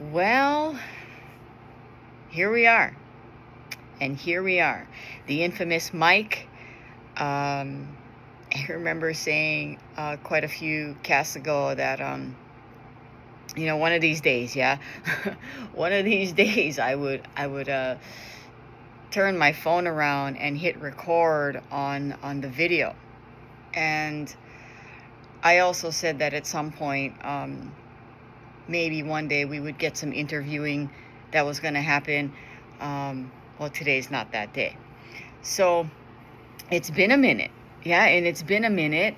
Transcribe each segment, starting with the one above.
Well, here we are. And here we are. The infamous Mike. I remember saying quite a few casts ago that, one of these days, yeah, one of these days I would turn my phone around and hit record on the video. And I also said that at some point, maybe one day we would get some interviewing that was going to happen. Well, today's not that day. So it's been a minute. Yeah, and it's been a minute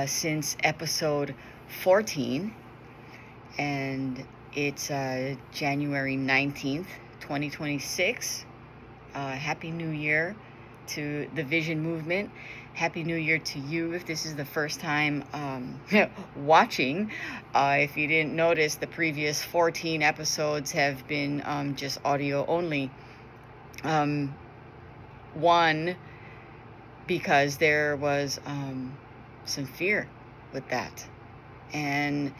since episode 14. And it's January 19th, 2026. Happy New Year to the Vision Movement. Happy New Year to you if this is the first time watching. If you didn't notice, the previous 14 episodes have been just audio only. One, because there was some fear with that. And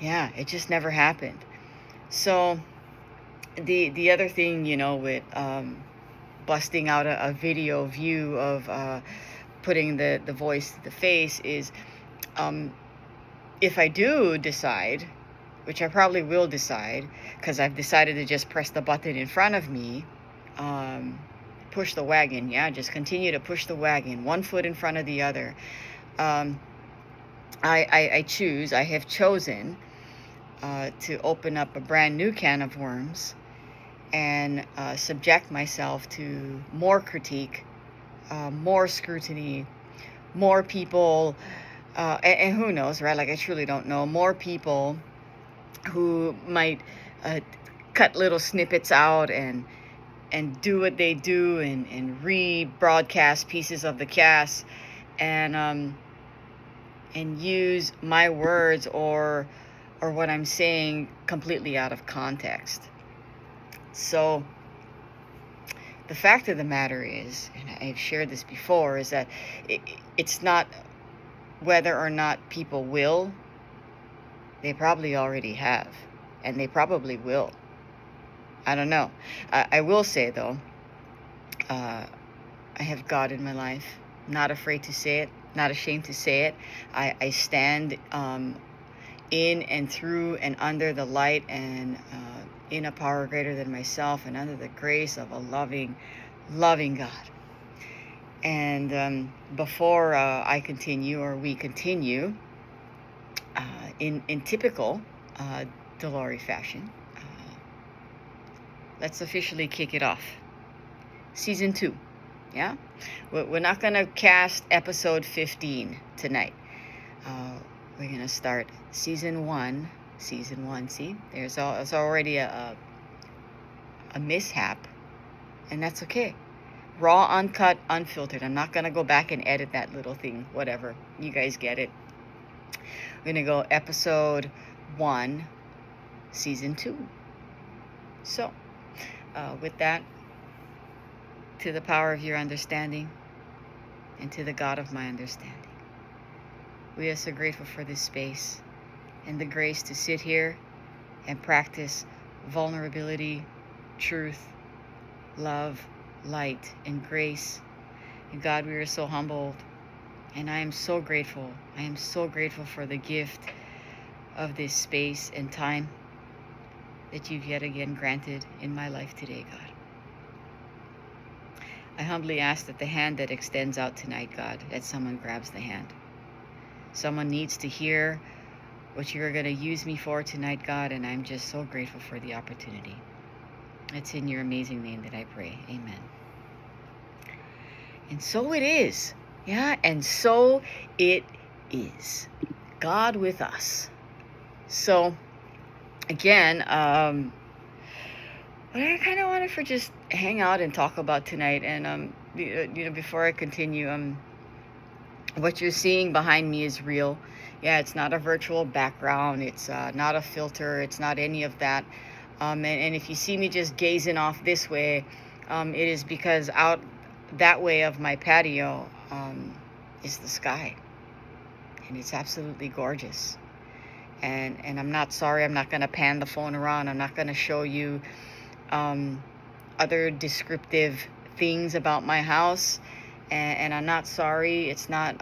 yeah, it just never happened. So the other thing, with busting out a video view of putting the voice to the face is, if I do decide, which I probably will decide, because I've decided to just press the button in front of me, push the wagon, yeah, just continue to push the wagon, one foot in front of the other. I have chosen to open up a brand new can of worms and subject myself to more critique, more scrutiny, more people, and who knows, right? Like, I truly don't know. More people who might cut little snippets out and do what they do and rebroadcast pieces of the cast and use my words or what I'm saying completely out of context. So the fact of the matter is, and I've shared this before, is that it's not whether or not people will. They probably already have, and they probably will. I don't know. I will say, though, I have God in my life. Not afraid to say it, not ashamed to say it. I stand in and through and under the light and in a power greater than myself and under the grace of a loving God. And before I continue, or we continue, in typical Delori fashion, let's officially kick it off. Season 2, yeah? We're not going to cast episode 15 tonight. We're going to start season 1. See, there's already a mishap, and that's okay. Raw, uncut, unfiltered. I'm not going to go back and edit that little thing, whatever. You guys get it. We're going to go episode 1, season 2. So, with that, to the power of your understanding and to the God of my understanding, we are so grateful for this space and the grace to sit here and practice vulnerability, truth, love, light, and grace. And God, we are so humbled, and I am so grateful. I am so grateful for the gift of this space and time that you've yet again granted in my life today, God. I humbly ask that the hand that extends out tonight, God, that someone grabs the hand. Someone needs to hear what you're going to use me for tonight, God, and I'm just so grateful for the opportunity. It's in your amazing name that I pray. Amen. And so it is. Yeah, and so it is. God with us. So, again, what I kind of wanted for just hang out and talk about tonight, and before I continue, what you're seeing behind me is real. Yeah, it's not a virtual background. It's not a filter. It's not any of that. And if you see me just gazing off this way, it is because out that way of my patio is the sky, and it's absolutely gorgeous. and I'm not sorry. I'm not going to pan the phone around. I'm not going to show you other descriptive things about my house. And I'm not sorry. It's not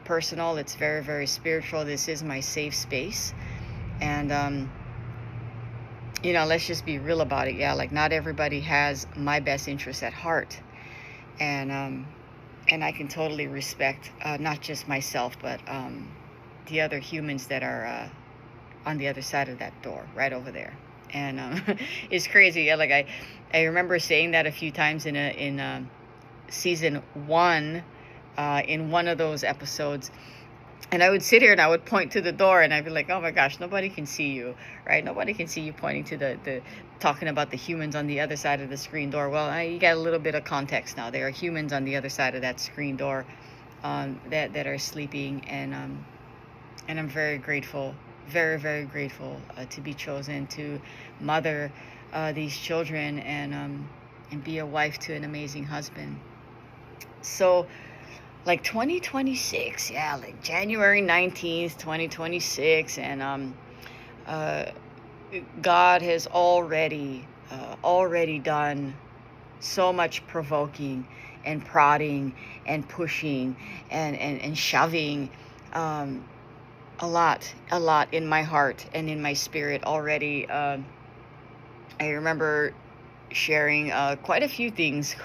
personal. It's very, very spiritual. This is my safe space. And, let's just be real about it. Yeah, like not everybody has my best interest at heart. And I can totally respect not just myself, but the other humans that are on the other side of that door, right over there. And it's crazy. Yeah, like I remember saying that a few times in season 1, in one of those episodes. And I would sit here and I would point to the door and I'd be like, oh my gosh, nobody can see you, right? Nobody can see you pointing to the talking about the humans on the other side of the screen door. Well, you got a little bit of context now. There are humans on the other side of that screen door that are sleeping. And I'm very grateful, very, very grateful to be chosen to mother these children and be a wife to an amazing husband. So, like 2026, yeah, like January 19th, 2026, and God has already done so much provoking and prodding and pushing and shoving, a lot in my heart and in my spirit already. I remember sharing quite a few things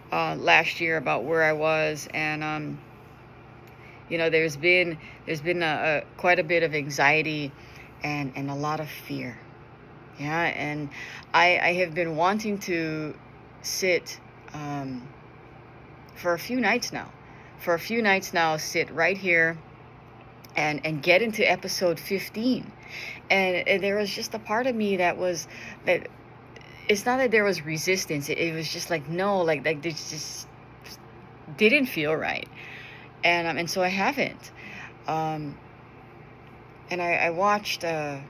last year about where I was, and there's been quite a bit of anxiety and a lot of fear. Yeah, and I have been wanting to sit for a few nights now, sit right here and get into episode 15. And there was just a part of me that it's not that there was resistance. It was just like, no, like this just didn't feel right. And so I haven't. And I watched a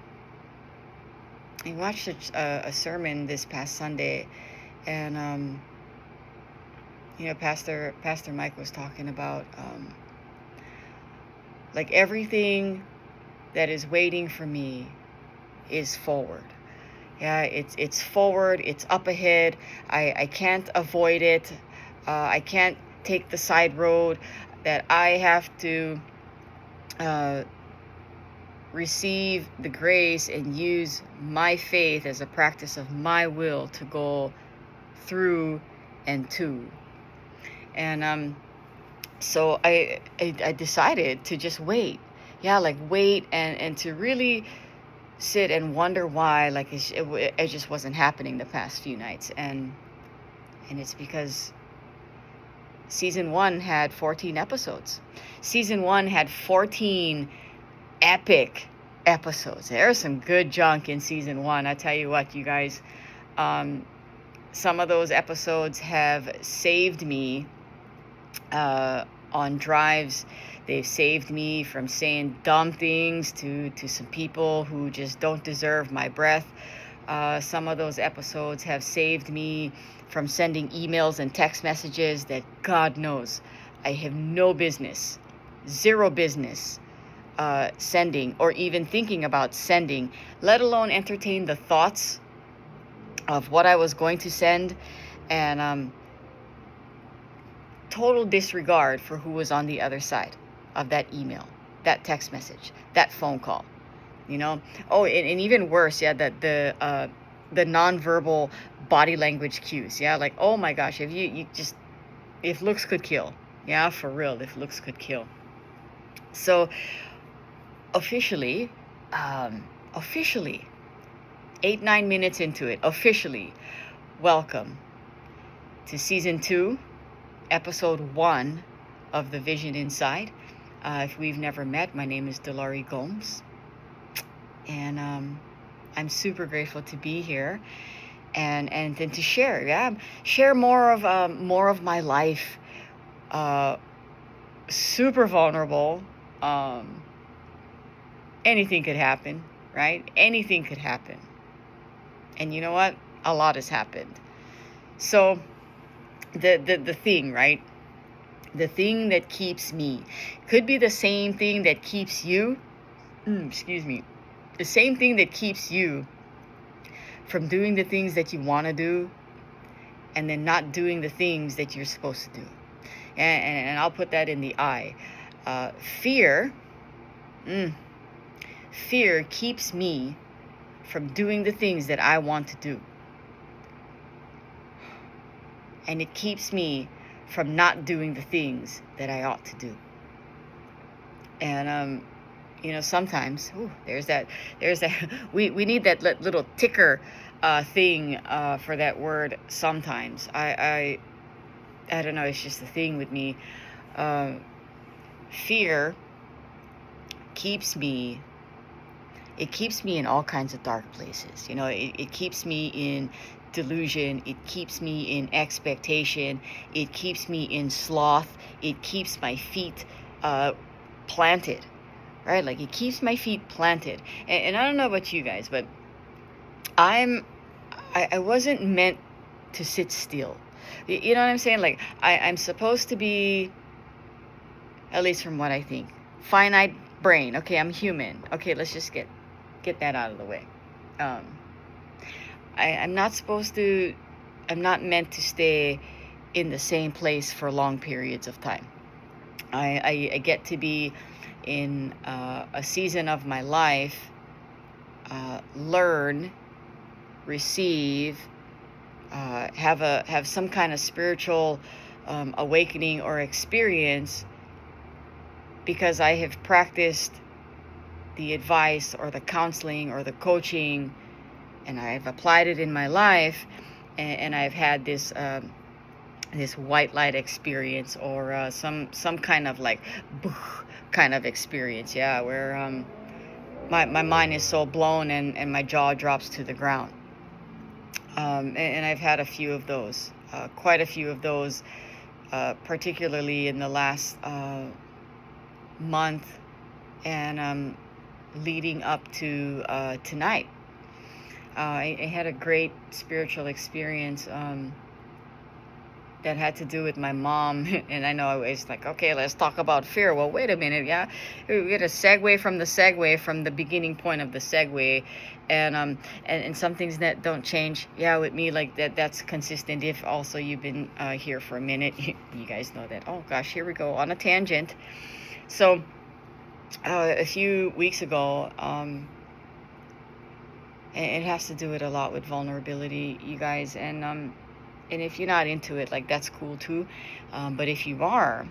sermon this past Sunday, and Pastor Mike was talking about like everything that is waiting for me is forward. Yeah, it's forward, it's up ahead. I can't avoid it. I can't take the side road. That I have to receive the grace and use my faith as a practice of my will to go through and to. And so I decided to just wait. Yeah, like wait and to really sit and wonder why, like it just wasn't happening the past few nights, and it's because season 1 had 14 episodes. Season 1 had 14 epic episodes. There's some good junk in season 1. I tell you what, you guys, some of those episodes have saved me on drives. They've saved me from saying dumb things to some people who just don't deserve my breath. Some of those episodes have saved me from sending emails and text messages that God knows I have no business, zero business sending or even thinking about sending, let alone entertain the thoughts of what I was going to send, and total disregard for who was on the other side of that email, that text message, that phone call. Oh, and even worse, yeah, that the nonverbal body language cues. Yeah, like, oh my gosh, if looks could kill. Yeah, for real, if looks could kill. So officially, 8-9 minutes into it, officially, welcome to season 2, episode 1 of The Vision Inside. If we've never met, my name is Delari Gomes, and I'm super grateful to be here and then to share more of my life. Super vulnerable. Anything could happen, right? Anything could happen. And you know what? A lot has happened. So the thing, right? The thing that keeps me could be the same thing that keeps you, excuse me, the same thing that keeps you from doing the things that you want to do and then not doing the things that you're supposed to do. And I'll put that in the I. Fear, fear keeps me from doing the things that I want to do. And it keeps me from not doing the things that I ought to do. And sometimes there's that we need that little ticker thing for that word. Sometimes I don't know, it's just a thing with me. Fear keeps me in all kinds of dark places. It keeps me in delusion. It keeps me in expectation. It keeps me in sloth. It keeps my feet planted, right? Like, it keeps my feet planted. And I don't know about you guys, but I wasn't meant to sit still. You know what I'm saying? Like, I'm supposed to be, at least from what I think, finite brain. Okay, I'm human. Okay, let's just get that out of the way. I'm not meant to stay in the same place for long periods of time. I get to be in a season of my life, learn, receive, have some kind of spiritual awakening or experience, because I have practiced the advice or the counseling or the coaching, and I've applied it in my life, and I've had this white light experience, or some kind of like kind of experience, where my mind is so blown and my jaw drops to the ground. And I've had a few of those, quite a few of those, particularly in the last month, and leading up to tonight. I had a great spiritual experience that had to do with my mom. And I know I was like, okay, let's talk about fear. Well, wait a minute, we had a segue from the beginning point of the segue, and some things that don't change. With me, like that's consistent. If also you've been here for a minute, you guys know that. Oh gosh, here we go on a tangent. So a few weeks ago, and it has to do with a lot with vulnerability, you guys, and if you're not into it, like, that's cool too, but if you are,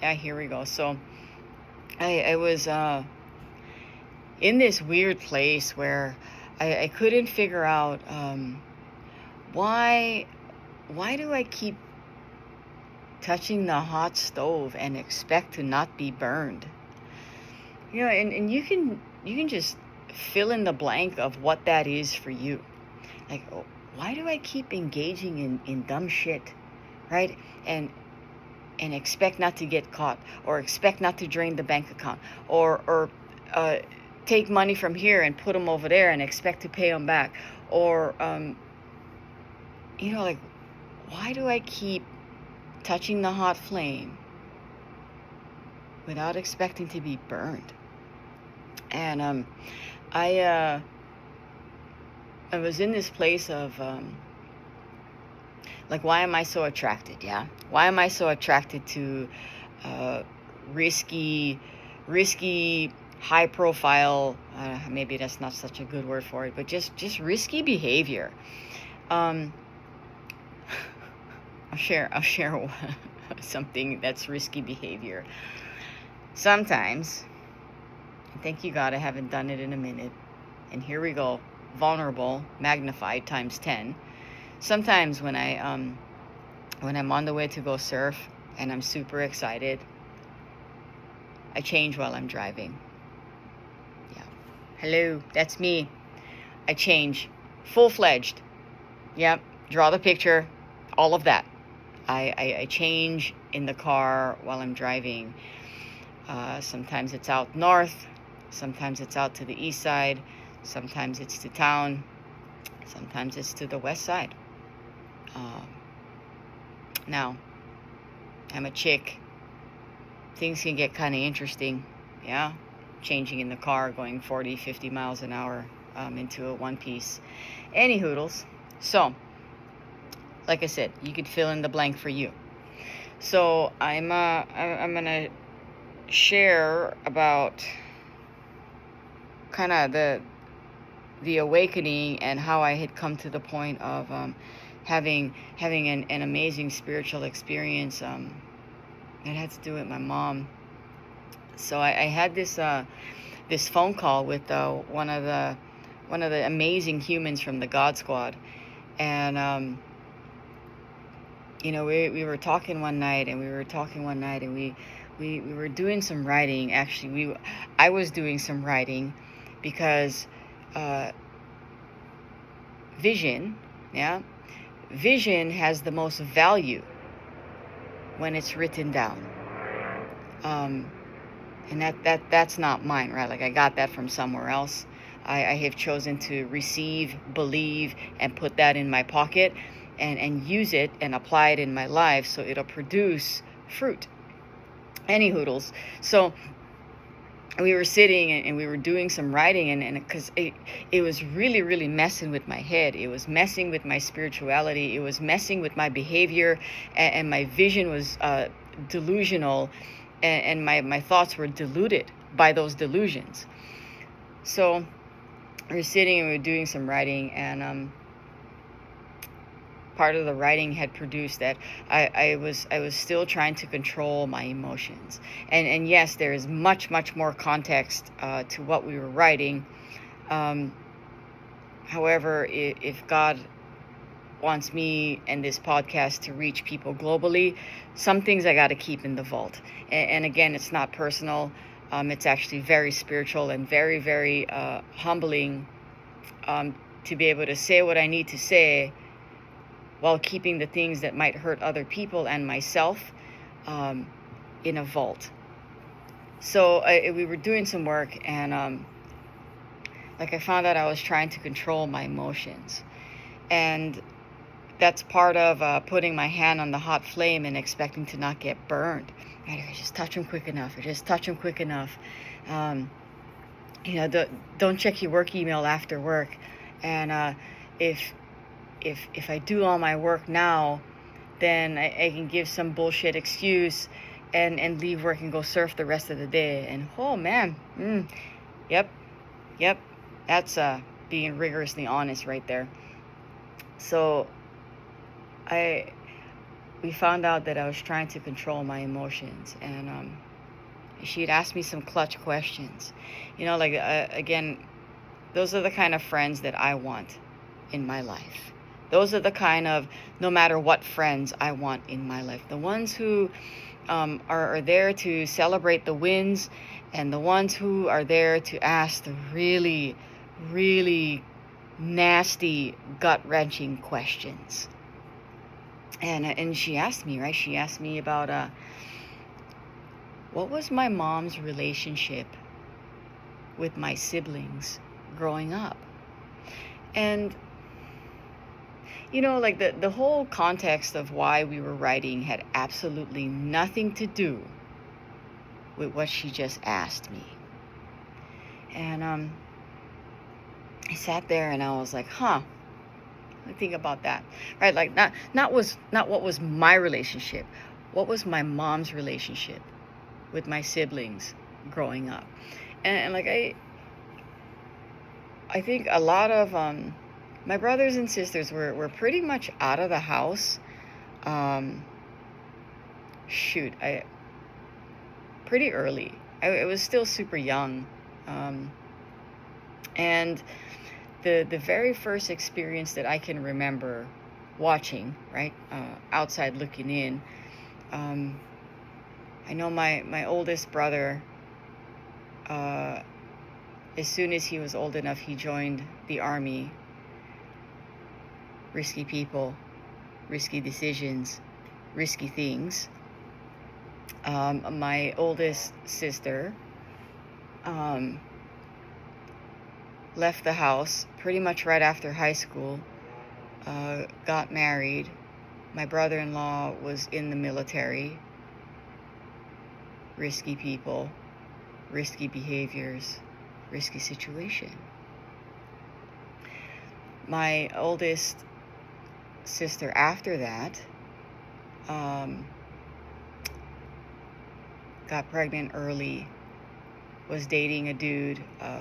here we go. So I was in this weird place where I couldn't figure out why do I keep touching the hot stove and expect to not be burned. And you can just fill in the blank of what that is for you. Like, why do I keep engaging in dumb shit, right? And expect not to get caught, or expect not to drain the bank account, or take money from here and put them over there and expect to pay them back, or like, why do I keep touching the hot flame without expecting to be burned? And I was in this place of like, why am I so attracted? Why am I so attracted to risky, high profile? Maybe that's not such a good word for it, but just risky behavior. I'll share something that's risky behavior. Sometimes, thank you God, I haven't done it in a minute. And here we go. Vulnerable, magnified times 10. Sometimes when I'm on the way to go surf and I'm super excited, I change while I'm driving. Hello, that's me. I change, full-fledged. Draw the picture, all of that. I change in the car while I'm driving. Sometimes it's out north, sometimes it's out to the east side, sometimes it's to town, sometimes it's to the west side. Now, I'm a chick. Things can get kind of interesting, changing in the car, going 40, 50 miles an hour into a one piece. Any hoodles. So, like I said, you could fill in the blank for you. So I'm gonna share about kind of the awakening and how I had come to the point of having an amazing spiritual experience. It had to do with my mom. So I had this phone call with one of the amazing humans from the God Squad, and we were talking one night, and we were doing some writing. Actually, I was doing some writing because vision has the most value when it's written down. And that's not mine, right? Like, I got that from somewhere else. I have chosen to receive, believe, and put that in my pocket and use it and apply it in my life so it'll produce fruit. Any hoodles. So we were sitting and we were doing some writing, and because it was really, really messing with my head. It was messing with my spirituality. It was messing with my behavior, and my vision was delusional, and my thoughts were diluted by those delusions. So we were sitting and we were doing some writing, and part of the writing had produced that I was still trying to control my emotions. And yes, there is much more context to what we were writing. However, if God wants me and this podcast to reach people globally, some things I got to keep in the vault. And again, it's not personal. It's actually very spiritual and very, very humbling to be able to say what I need to say while keeping the things that might hurt other people and myself in a vault. So we were doing some work, and I found out I was trying to control my emotions. And that's part of putting my hand on the hot flame and expecting to not get burned. Right? I just touch them quick enough. Don't check your work email after work. And if I do all my work now, then I can give some bullshit excuse and leave work and go surf the rest of the day. And oh man, yep, that's being rigorously honest right there. So we found out that I was trying to control my emotions, and she'd asked me some clutch questions. Again, those are the kind of friends that I want in my life. Those are the kind of, no matter what friends I want in my life. The ones who are there to celebrate the wins, and the ones who are there to ask the really, really nasty, gut-wrenching questions. And she asked me, right? She asked me about what was my mom's relationship with my siblings growing up. And the whole context of why we were writing had absolutely nothing to do with what she just asked me. And I sat there and I was like, I think about that, right? Like, not what was my relationship, what was my mom's relationship with my siblings growing up. And I think a lot of my brothers and sisters were pretty much out of the house. Pretty early. I was still super young. And the very first experience that I can remember watching, right, outside looking in, I know my oldest brother, as soon as he was old enough, he joined the Army. Risky people, risky decisions, risky things. My oldest sister left the house pretty much right after high school, got married. My brother-in-law was in the military. Risky people. risky behaviors, risky situation. My oldest sister after that got pregnant early, was dating a dude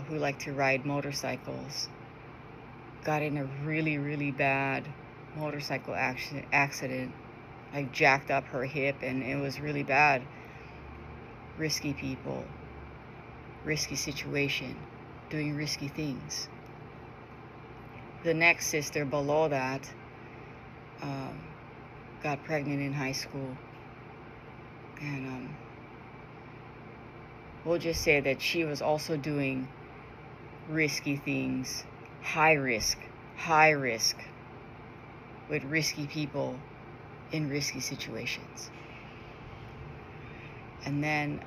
who liked to ride motorcycles, got in a really, really bad motorcycle accident, like jacked up her hip, and it was really bad. Risky people, risky situation, doing risky things. The next sister below that got pregnant in high school, and we'll just say that she was also doing risky things, high risk with risky people in risky situations. And then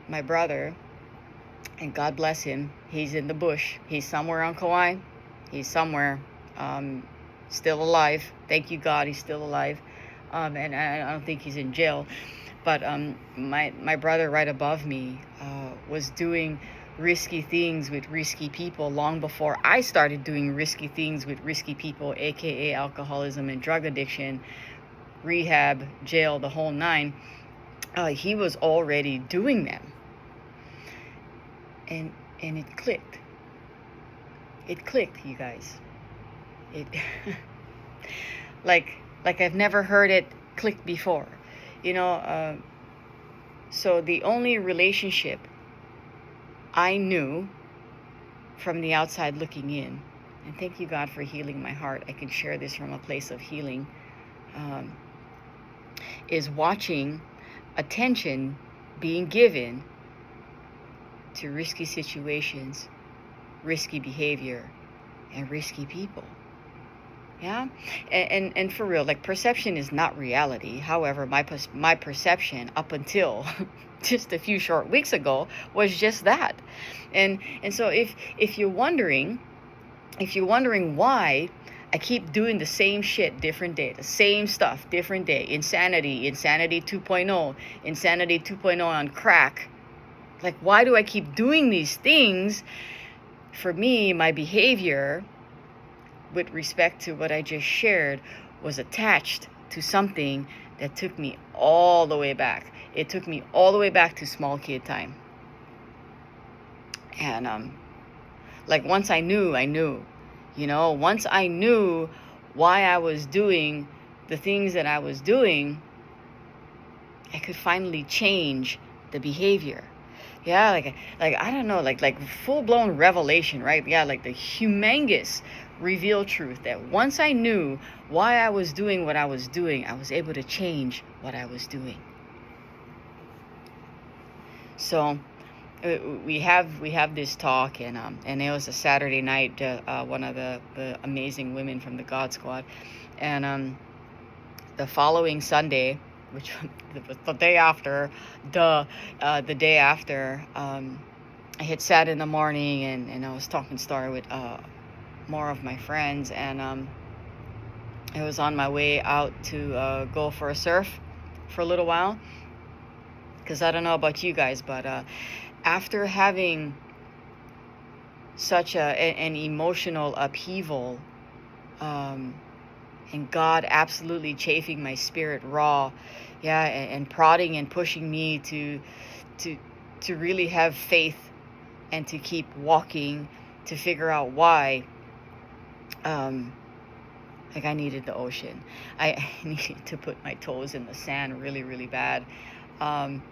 my brother, and God bless him, he's in the bush. He's somewhere on Kauai. He's somewhere, still alive. Thank you, God, he's still alive. And I don't think he's in jail. But my brother right above me was doing risky things with risky people long before I started doing risky things with risky people, aka alcoholism and drug addiction, rehab, jail, the whole nine. He was already doing them. And it clicked. It clicked, you guys. It like I've never heard it click before. So the only relationship I knew from the outside looking in, and thank you, God, for healing my heart. I can share this from a place of healing, is watching attention being given to risky situations, risky behavior, and risky people. Yeah, and for real, like, perception is not reality. However, my perception up until just a few short weeks ago was just that. And so if you're wondering why I keep doing the same shit different day, the same stuff different day, insanity 2.0, insanity 2.0 on crack, like, why do I keep doing these things? For me, my behavior with respect to what I just shared was attached to something that took me all the way back. It took me all the way back to small kid time. And like, once I knew, once I knew why I was doing the things that I was doing, I could finally change the behavior. Yeah, like I don't know, like full-blown revelation, right? Yeah, like the humongous revealed truth that once I knew why I was doing what I was doing, I was able to change what I was doing. So we have this talk, and it was a Saturday night. One of the amazing women from the God Squad, and the following Sunday, which was the day after, the day after, I had sat in the morning and I was talking story with more of my friends, and I was on my way out to go for a surf for a little while, because I don't know about you guys, but after having such an emotional upheaval, and God absolutely chafing my spirit raw, yeah, and prodding and pushing me to really have faith and to keep walking, to figure out why. Like, I needed the ocean. I needed to put my toes in the sand really, really bad, and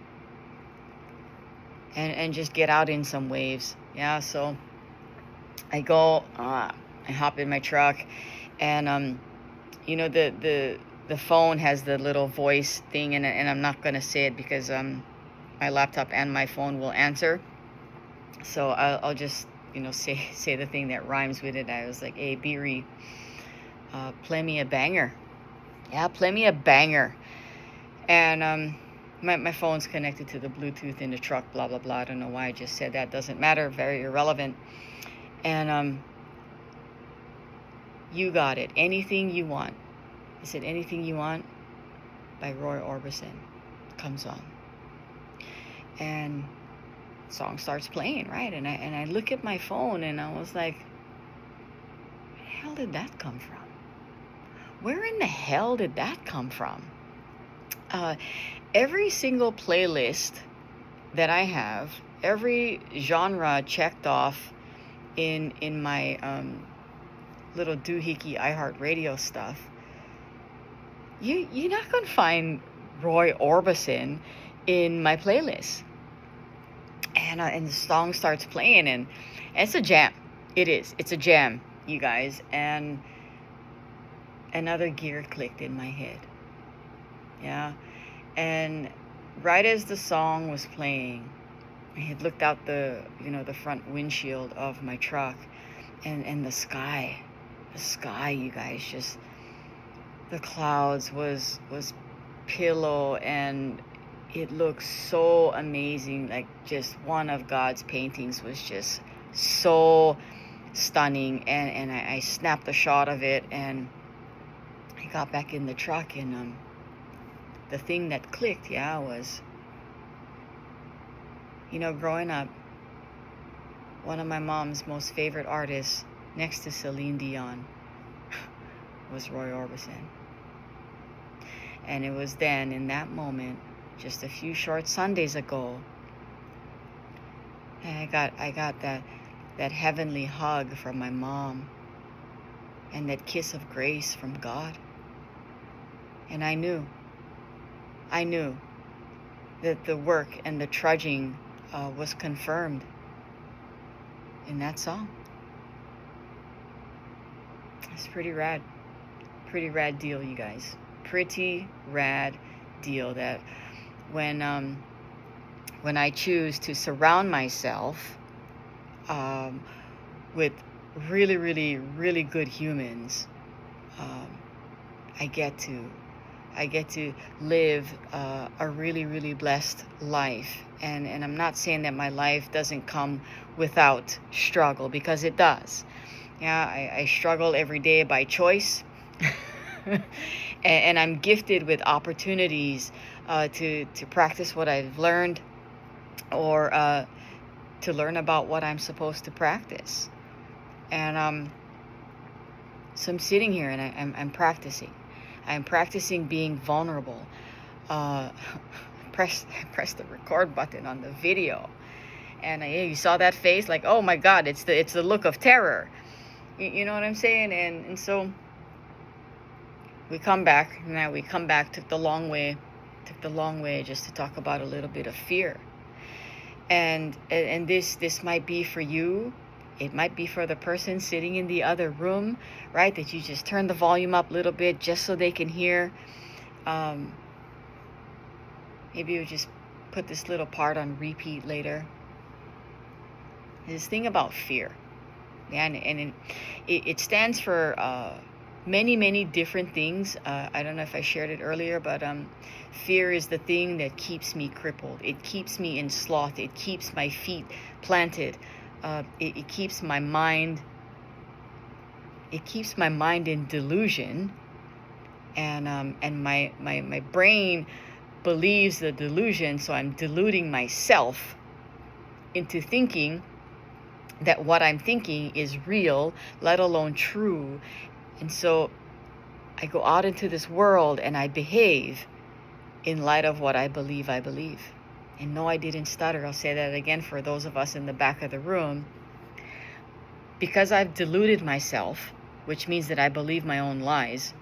just get out in some waves. Yeah, so I go, I hop in my truck, and the phone has the little voice thing, and I'm not gonna say it because my laptop and my phone will answer. So I'll just say the thing that rhymes with it. I was like, "Hey, Beery, play me a banger." Yeah, play me a banger. And my phone's connected to the Bluetooth in the truck. Blah blah blah. I don't know why I just said that. Doesn't matter. Very irrelevant. And You Got It. Anything You Want. I said, Anything You Want by Roy Orbison comes on. And song starts playing, right? And I look at my phone and I was like, where the hell did that come from? Where in the hell did that come from? Every single playlist that I have, every genre checked off in my little doohickey iHeartRadio stuff, you're not gonna find Roy Orbison in my playlist. And the song starts playing, and it's a jam. It is. It's a jam, you guys. And another gear clicked in my head. Yeah. And right as the song was playing, I had looked out the front windshield of my truck, and the sky, you guys, just the clouds was pillow, and it looked so amazing. Like, just one of God's paintings, was just so stunning. And I snapped a shot of it, and I got back in the truck, and the thing that clicked, was, growing up, one of my mom's most favorite artists, next to Celine Dion, was Roy Orbison. And it was then, in that moment, just a few short Sundays ago, I got that heavenly hug from my mom, and that kiss of grace from God. And I knew that the work and the trudging was confirmed in that song. It's pretty rad deal, you guys. Pretty rad deal that when I choose to surround myself with really, really, really good humans, I get to live a really, really blessed life. And I'm not saying that my life doesn't come without struggle, because it does. Yeah, I struggle every day by choice. And I'm gifted with opportunities to practice what I've learned, or to learn about what I'm supposed to practice. And so I'm sitting here, and I'm practicing. I'm practicing being vulnerable. Press the record button on the video, and you saw that face, like, oh my God, it's the look of terror. You know what I'm saying? And so we come back. Took the long way just to talk about a little bit of fear. And this might be for you. It might be for the person sitting in the other room, right? That you just turn the volume up a little bit just so they can hear. Maybe you just put this little part on repeat later. This thing about fear. Yeah, and it stands for many, many different things. I don't know if I shared it earlier, but fear is the thing that keeps me crippled. It keeps me in sloth. It keeps my feet planted. It keeps my mind. It keeps my mind in delusion, and my brain believes the delusion. So I'm deluding myself into thinking that what I'm thinking is real, let alone true. And so I go out into this world and I behave in light of what I believe I believe. And no, I didn't stutter. I'll say that again for those of us in the back of the room. Because I've deluded myself, which means that I believe my own lies.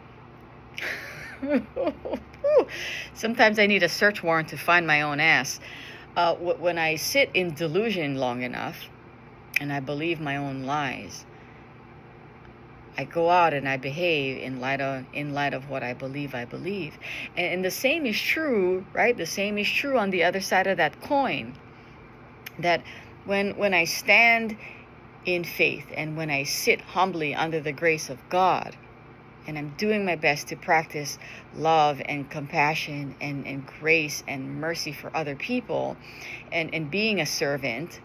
Sometimes I need a search warrant to find my own ass. When I sit in delusion long enough, and I believe my own lies, I go out and I behave in light of what I believe I believe. And the same is true, right? The same is true on the other side of that coin. That when I stand in faith, and when I sit humbly under the grace of God, and I'm doing my best to practice love and compassion and grace and mercy for other people, and being a servant,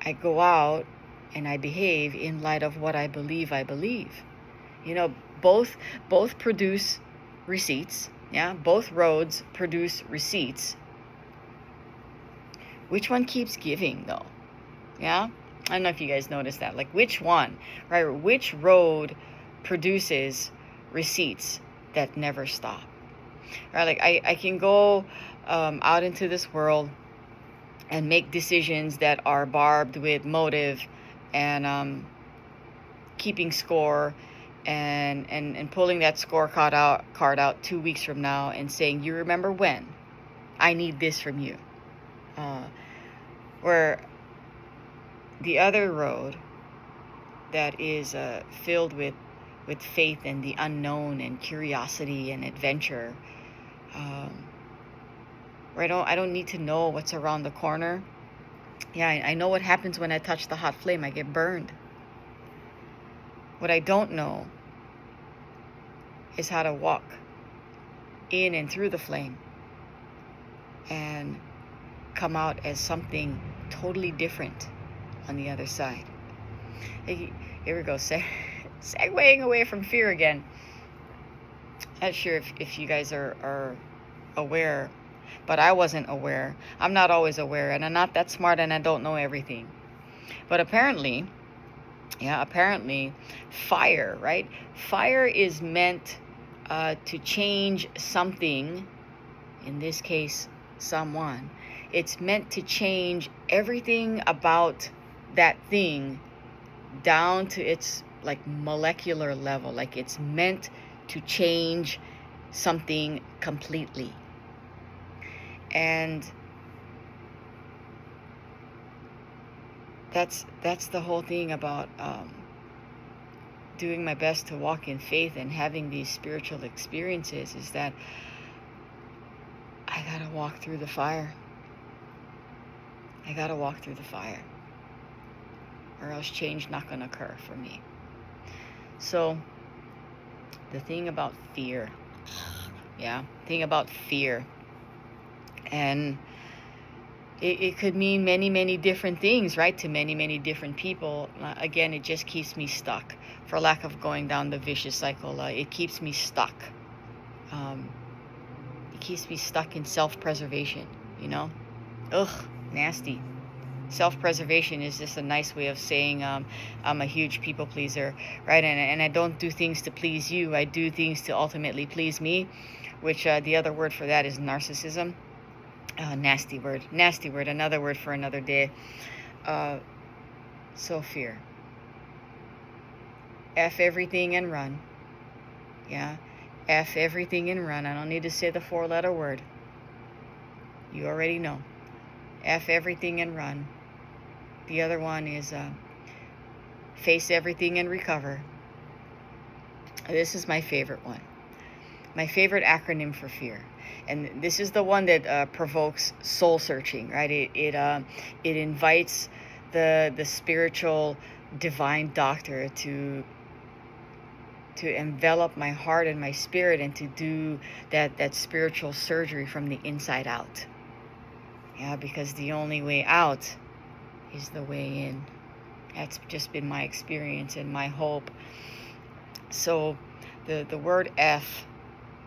I go out and I behave in light of what I believe I believe. Both produce receipts. Yeah, both roads produce receipts. which one keeps giving though? Yeah? I don't know if you guys noticed that. Like, which one, right? Which road produces receipts that never stop? Right? Like, I can go out into this world and make decisions that are barbed with motive and keeping score and pulling that scorecard out 2 weeks from now and saying, you remember when? I need this from you. Where the other road that is filled with faith and the unknown and curiosity and adventure, where I don't need to know what's around the corner. Yeah, I know what happens when I touch the hot flame. I get burned. What I don't know is how to walk in and through the flame and come out as something totally different on the other side. Hey, here we go, segueing away from fear again. Not sure if you guys are aware, but I wasn't aware. I'm not always aware, and I'm not that smart, and I don't know everything. But apparently, fire, right? Fire is meant to change something, in this case, someone. It's meant to change everything about that thing down to its like molecular level. Like, it's meant to change something completely. And that's the whole thing about doing my best to walk in faith and having these spiritual experiences, is that I gotta walk through the fire. I gotta walk through the fire, or else change not gonna occur for me. So the thing about fear, and it could mean many different things, right, to many different people. Again, it just keeps me stuck, for lack of going down the vicious cycle. It keeps me stuck. It keeps me stuck in self-preservation, Ugh, nasty. Self-preservation is just a nice way of saying I'm a huge people pleaser, right? And I don't do things to please you. I do things to ultimately please me, which the other word for that is narcissism. Nasty word, another word for another day. So fear. F everything and run. Yeah, F everything and run. I don't need to say the 4-letter word. You already know. F everything and run. The other one is face everything and recover. This is my favorite one. My favorite acronym for fear. And this is the one that provokes soul searching, right? It invites the spiritual divine doctor to envelop my heart and my spirit, and to do that spiritual surgery from the inside out. Yeah, because the only way out is the way in. That's just been my experience and my hope. So the word F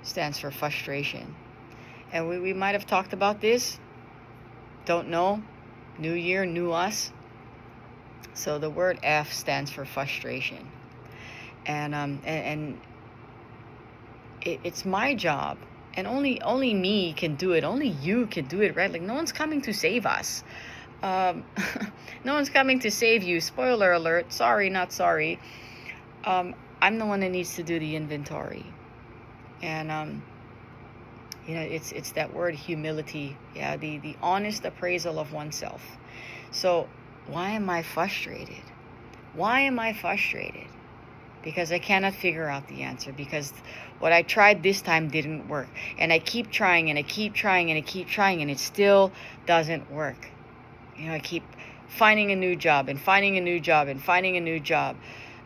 stands for frustration. And we might have talked about this. Don't know. New year, new us. So the word F stands for frustration. And it's my job. And only me can do it. Only you can do it, right? Like, no one's coming to save us. No one's coming to save you. Spoiler alert. Sorry, not sorry. I'm the one that needs to do the inventory. And it's that word humility. Yeah, the honest appraisal of oneself. So why am I frustrated? Because I cannot figure out the answer, because what I tried this time didn't work, and I keep trying and I keep trying and I keep trying, and it still doesn't work. I keep finding a new job and finding a new job and finding a new job,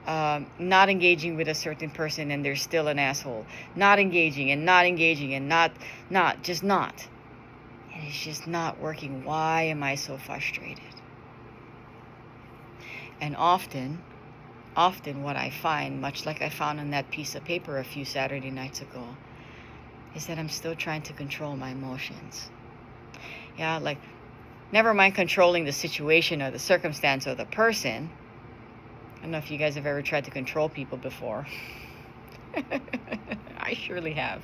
not engaging with a certain person, and they're still an asshole. Not engaging and not, just not. And it's just not working. Why am I so frustrated? And often what I find, much like I found on that piece of paper a few Saturday nights ago, is that I'm still trying to control my emotions. Yeah, like Never mind controlling the situation or the circumstance or the person. I don't know if you guys have ever tried to control people before. I surely have.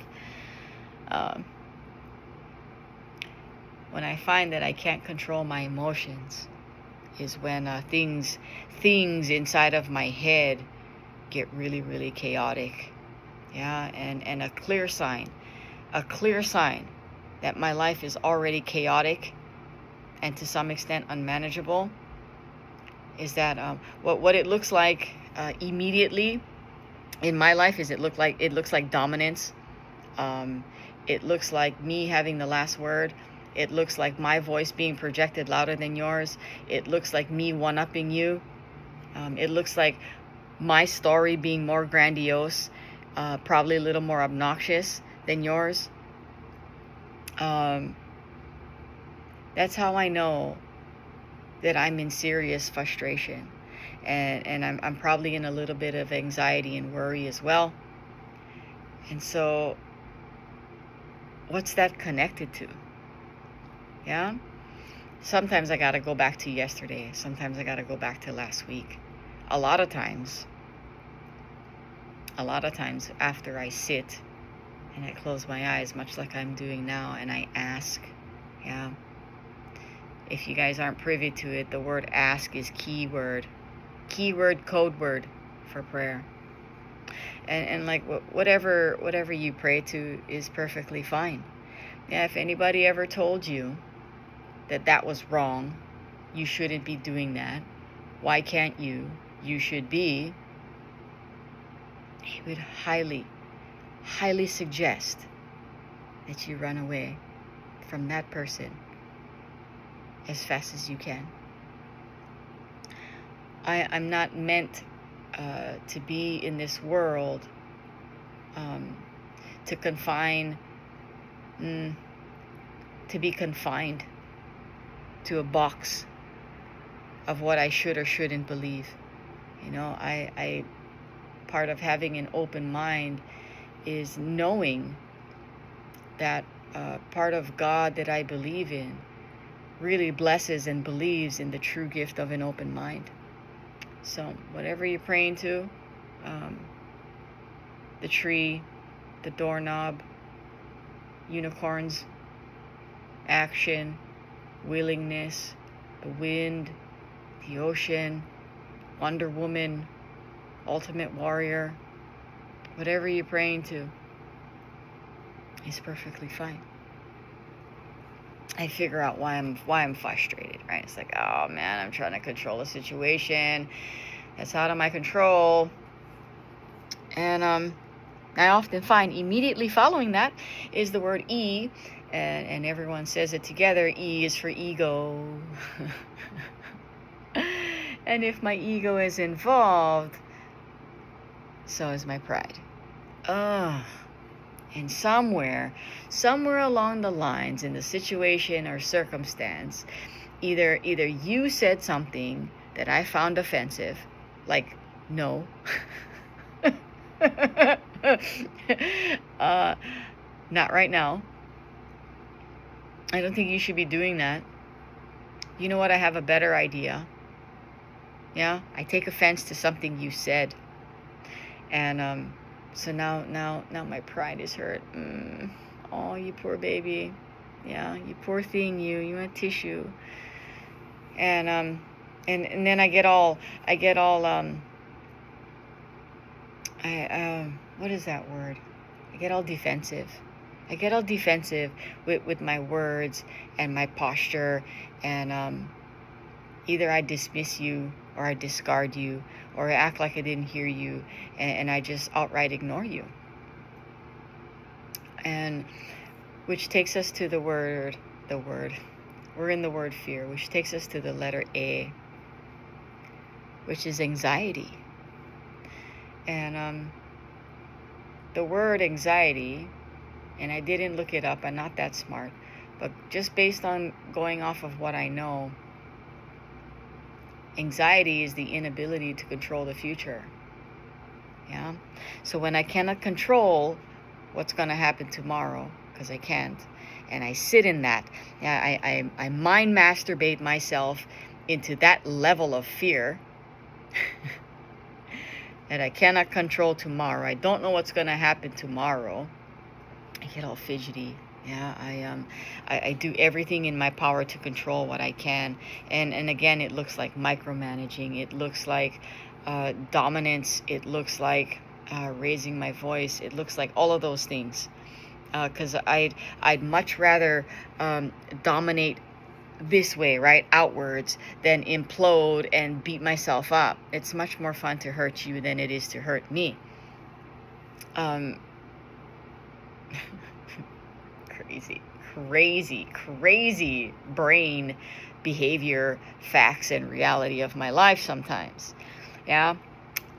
When I find that I can't control my emotions is when things inside of my head get really, really chaotic. Yeah, and a clear sign that my life is already chaotic and to some extent unmanageable is that what it looks like immediately in my life is it looks like dominance. It looks like me having the last word. It looks like my voice being projected louder than yours. It looks like me one-upping you. It looks like my story being more grandiose, probably a little more obnoxious than yours. That's how I know that I'm in serious frustration, and I'm probably in a little bit of anxiety and worry as well. And so, what's that connected to? Yeah? Sometimes I gotta go back to yesterday. Sometimes I gotta go back to last week. A lot of times after I sit and I close my eyes, much like I'm doing now, and I ask, yeah. If you guys aren't privy to it, the word ask is code word for prayer. And like whatever you pray to is perfectly fine. Yeah, if anybody ever told you that was wrong, you shouldn't be doing that, why can't you should be, he would highly suggest that you run away from that person as fast as you can. I'm not meant to be in this world to be confined to a box of what I should or shouldn't believe. You know, I part of having an open mind is knowing that part of God that I believe in really blesses and believes in the true gift of an open mind. So whatever you're praying to, the tree, the doorknob, unicorns, action, willingness, the wind, the ocean, Wonder Woman, Ultimate Warrior, whatever you're praying to is perfectly fine. I figure out why I'm frustrated, right? It's like, oh man, I'm trying to control a situation that's out of my control. And I often find immediately following that is the word E, and everyone says it together. E is for ego. And if my ego is involved, so is my pride. And somewhere along the lines in the situation or circumstance, either you said something that I found offensive, like no. Not right now. I don't think you should be doing that. You know what? I have a better idea. Yeah, I take offense to something you said, and so now my pride is hurt. Oh, you poor baby. Yeah, you poor thing. You want tissue. And then I get all what is that word? I get all defensive. With my words and my posture, and either I dismiss you or I discard you or I act like I didn't hear you, and I just outright ignore you. And which takes us to the word. We're in the word fear, which takes us to the letter A, which is anxiety. And the word anxiety, and I didn't look it up, I'm not that smart, but just based on going off of what I know, anxiety is the inability to control the future. Yeah. So when I cannot control what's going to happen tomorrow, because I can't, and I sit in that. Yeah, I mind masturbate myself into that level of fear that I cannot control tomorrow. I don't know what's going to happen tomorrow. I get all fidgety. Yeah, I do everything in my power to control what I can, and again, it looks like micromanaging. It looks like dominance. It looks like raising my voice. It looks like all of those things. Because I'd much rather dominate this way, right, outwards, than implode and beat myself up. It's much more fun to hurt you than it is to hurt me. Crazy brain behavior, facts, and reality of my life sometimes. Yeah.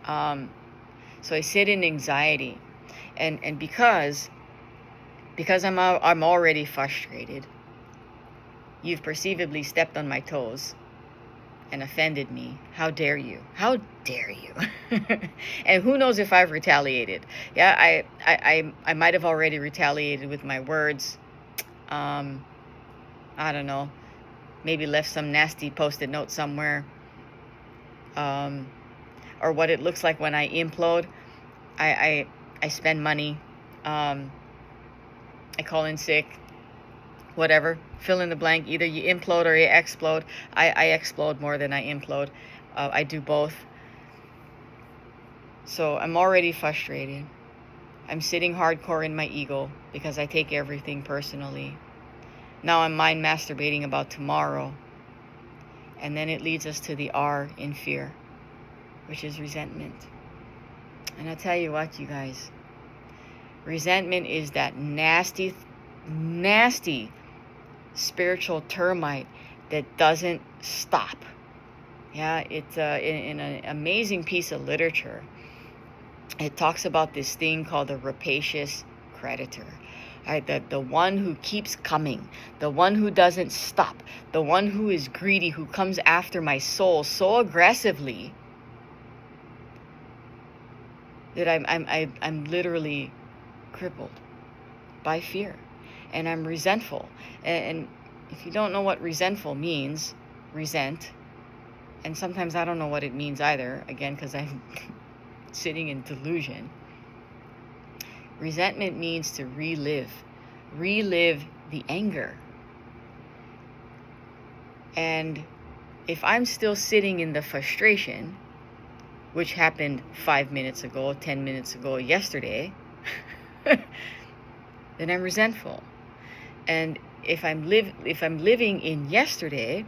So I sit in anxiety, and because I'm already frustrated. You've perceivably stepped on my toes and offended me. How dare you? How dare you? And who knows if I've retaliated? Yeah, I might have already retaliated with my words. I don't know. Maybe left some nasty post-it note somewhere. Or what it looks like when I implode. I spend money. I call in sick. Whatever, fill in the blank. Either you implode or you explode. I explode more than I implode. I do both. So I'm already frustrated. I'm sitting hardcore in my ego because I take everything personally. Now I'm mind masturbating about tomorrow. And then it leads us to the R in fear, which is resentment. And I'll tell you what, you guys. Resentment is that nasty spiritual termite that doesn't stop. Yeah, it's in an amazing piece of literature. It talks about this thing called the rapacious creditor. Right, the one who keeps coming, the one who doesn't stop, the one who is greedy, who comes after my soul so aggressively that I'm literally crippled by fear. And I'm resentful. And if you don't know what resentful means, resent. And sometimes I don't know what it means either, again, because I'm sitting in delusion. Resentment means to relive the anger. And if I'm still sitting in the frustration, which happened 5 minutes ago, 10 minutes ago, yesterday, then I'm resentful. And if I'm living in yesterday,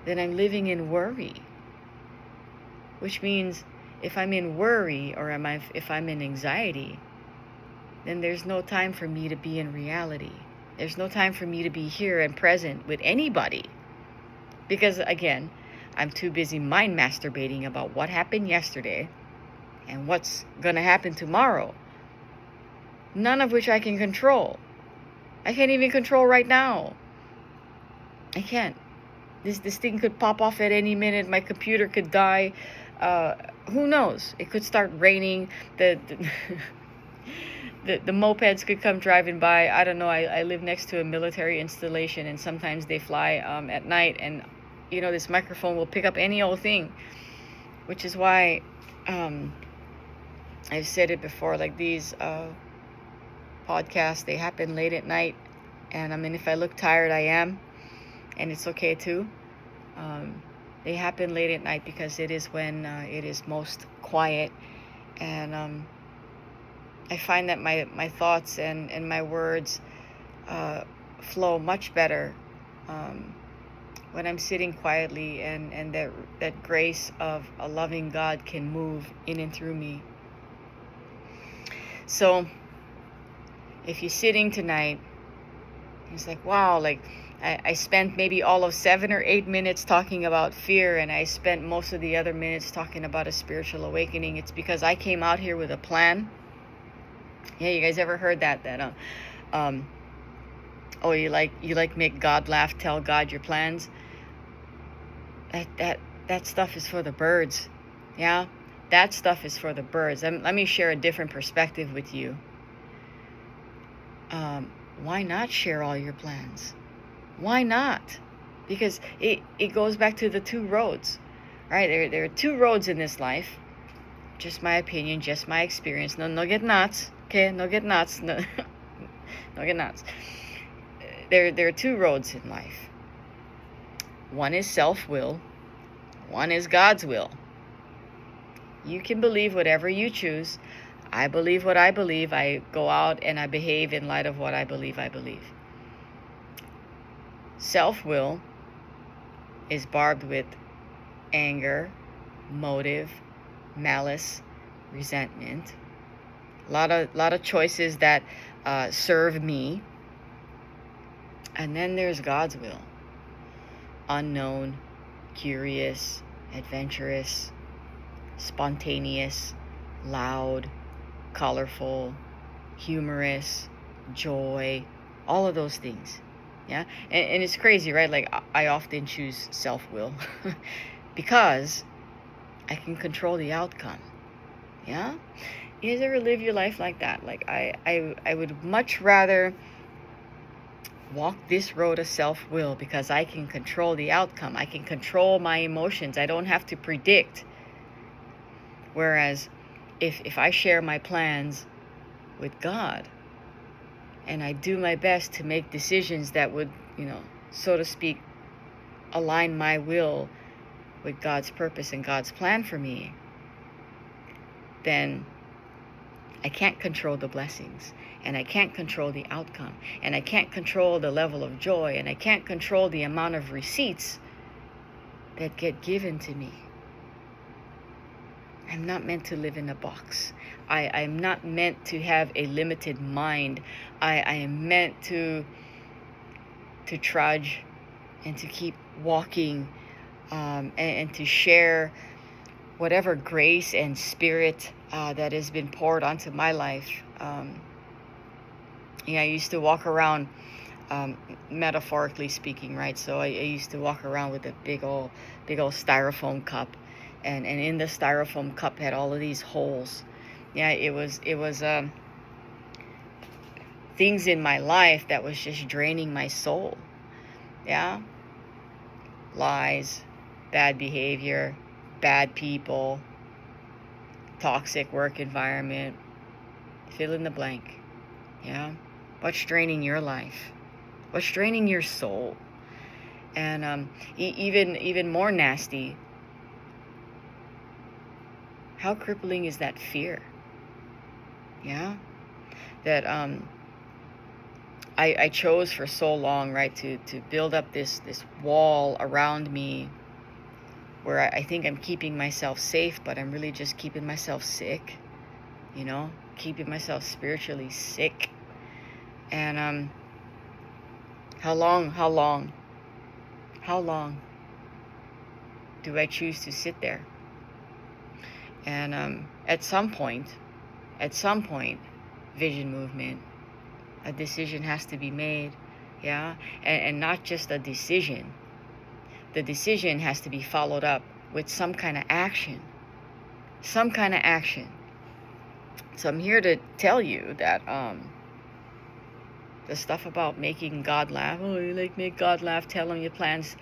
then I'm living in worry. Which means if I'm in worry or if I'm in anxiety, then there's no time for me to be in reality. There's no time for me to be here and present with anybody. Because again, I'm too busy mind masturbating about what happened yesterday and what's going to happen tomorrow. None of which I can control. I can't even control right now. I can't. This thing could pop off at any minute. My computer could die. Who knows? It could start raining. The mopeds could come driving by. I don't know. I live next to a military installation, and sometimes they fly at night. And, you know, this microphone will pick up any old thing. Which is why I've said it before, like these podcasts, they happen late at night, and I mean, if I look tired, I am, and it's okay too. They happen late at night because it is when it is most quiet, and I find that my thoughts and my words flow much better when I'm sitting quietly, and that grace of a loving God can move in and through me. So if you're sitting tonight, it's like, wow, like I spent maybe all of 7 or 8 minutes talking about fear, and I spent most of the other minutes talking about a spiritual awakening. It's because I came out here with a plan. Yeah, you guys ever heard that oh, you like make God laugh, tell God your plans? That stuff is for the birds. Yeah, that stuff is for the birds. Let me share a different perspective with you. why not share all your plans? Why not? Because it goes back to the two roads, right? There are two roads in this life. Just my opinion, just my experience. No get nuts. Okay, no get nuts. No, no get nuts. There are two roads in life. One is self-will. One is God's will. You can believe whatever you choose. I believe what I believe. I go out and I behave in light of what I believe I believe. Self-will is barbed with anger, motive, malice, resentment. A lot of choices that serve me. And then there's God's will. Unknown, curious, adventurous, spontaneous, loud, colorful, humorous, joy, all of those things. Yeah, and it's crazy, right? Like I often choose self-will because I can control the outcome. Yeah, you guys ever live your life like that? Like I would much rather walk this road of self-will because I can control the outcome. I can control my emotions. I don't have to predict. Whereas if I share my plans with God and I do my best to make decisions that would, so to speak, align my will with God's purpose and God's plan for me, then I can't control the blessings, and I can't control the outcome, and I can't control the level of joy, and I can't control the amount of receipts that get given to me. I'm not meant to live in a box. I'm not meant to have a limited mind. I am meant to trudge and to keep walking, and to share whatever grace and spirit that has been poured onto my life. I used to walk around, metaphorically speaking, right? So I used to walk around with a big old styrofoam cup, and in the styrofoam cup had all of these holes. Yeah, it was things in my life that was just draining my soul. Yeah, lies, bad behavior, bad people, toxic work environment, fill in the blank. Yeah, what's draining your life? What's draining your soul? And even more nasty, how crippling is that fear? Yeah, that I chose for so long, right, to build up this wall around me where I think I'm keeping myself safe, but I'm really just keeping myself sick, keeping myself spiritually sick. And how long do I choose to sit there? And at some point, Vision Movement, a decision has to be made. Yeah, and not just a decision. The decision has to be followed up with some kind of action. So I'm here to tell you that the stuff about making God laugh, make God laugh, tell him your plans.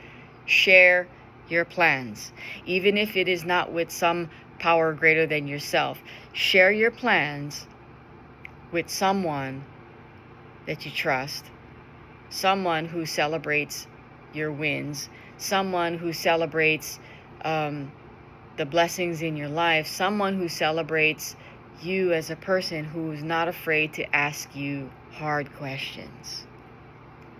Share your plans, even if it is not with some power greater than yourself. Share your plans with someone that you trust, someone who celebrates your wins, someone who celebrates the blessings in your life, someone who celebrates you as a person who's not afraid to ask you hard questions.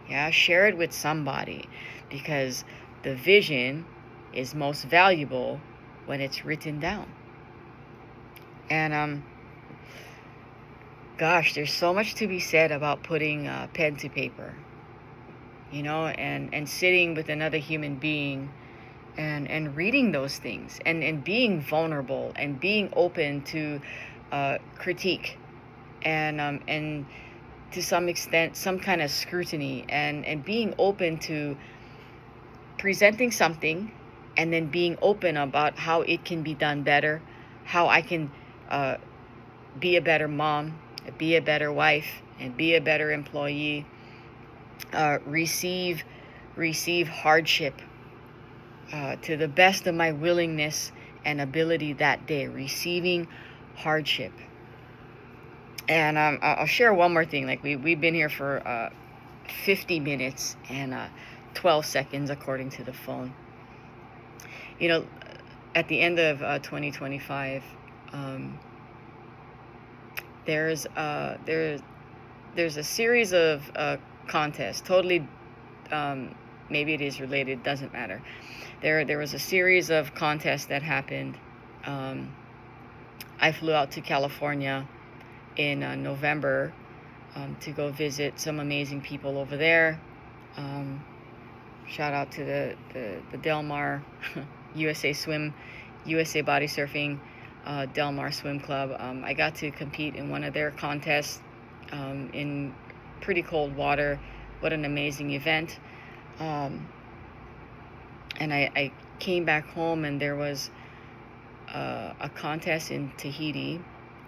Yeah, share it with somebody, because the vision is most valuable when it's written down. And gosh, there's so much to be said about putting pen to paper, and sitting with another human being and reading those things, and being vulnerable and being open to critique and to some extent some kind of scrutiny, and being open to presenting something and then being open about how it can be done better, how I can be a better mom, be a better wife, and be a better employee. Receive hardship to the best of my willingness and ability that day. Receiving hardship. And I'll share one more thing. Like we've been here for 50 minutes and 12 seconds according to the phone. You know, at the end of 2025, there's a series of contests. Totally, maybe it is related. Doesn't matter. There was a series of contests that happened. I flew out to California in November to go visit some amazing people over there. Shout out to the Del Mar USA Body Surfing Del Mar Swim Club. I got to compete in one of their contests in pretty cold water. What an amazing event. And I came back home, and there was a contest in Tahiti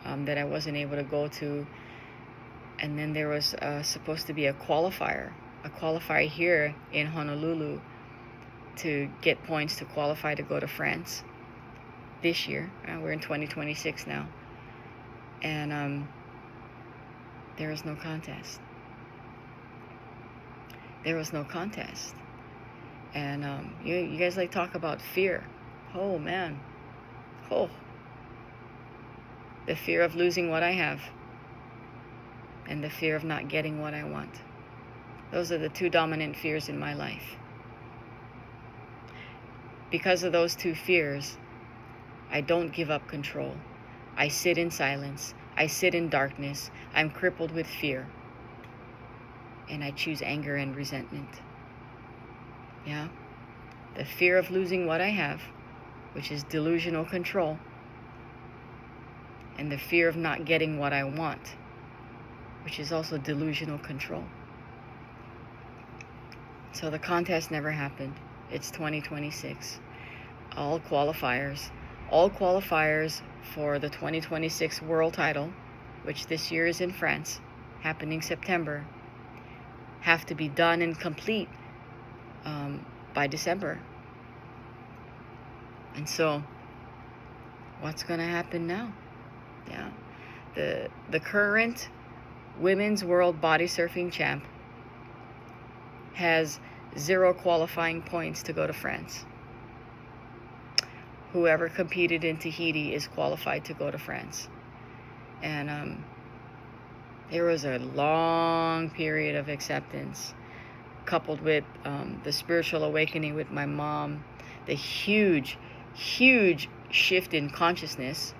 that I wasn't able to go to. And then there was supposed to be a qualifier here in Honolulu to get points to qualify to go to France this year. We're in 2026 now. And there was no contest. There was no contest. And you guys like talk about fear. Oh, man. Oh. The fear of losing what I have and the fear of not getting what I want. Those are the two dominant fears in my life. Because of those two fears, I don't give up control. I sit in silence. I sit in darkness. I'm crippled with fear. And I choose anger and resentment. Yeah? The fear of losing what I have, which is delusional control, and the fear of not getting what I want, which is also delusional control. So the contest never happened. It's 2026. All qualifiers for the 2026 world title, which this year is in France, happening September, have to be done and complete by December. And so, what's going to happen now? Yeah, the current women's world body surfing champ has 0 qualifying points to go to France. Whoever competed in Tahiti is qualified to go to France. And there was a long period of acceptance, coupled with the spiritual awakening with my mom, the huge shift in consciousness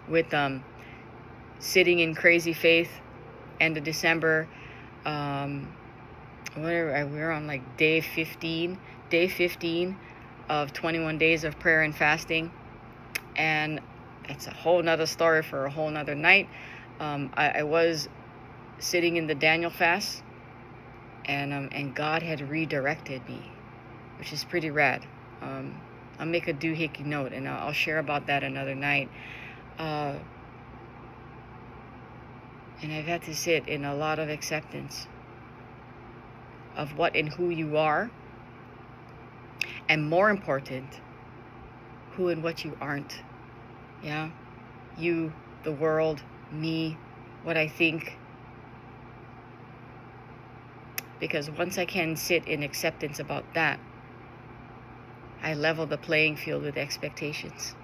with sitting in crazy faith end of December. We're on like day 15 of 21 days of prayer and fasting, and it's a whole nother story for a whole nother night. I was sitting in the Daniel fast, and God had redirected me, which is pretty rad. I'll make a doohickey note, and I'll share about that another night. And I've had to sit in a lot of acceptance of what and who you are, and more important, who and what you aren't. Yeah? You, the world, me, what I think. Because once I can sit in acceptance about that, I level the playing field with expectations.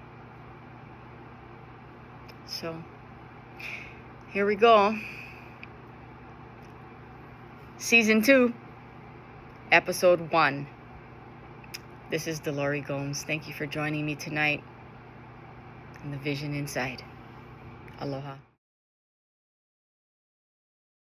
So, here we go. Season 2, Episode 1. This is Delori Gomes. Thank you for joining me tonight in the Vision Inside. Aloha.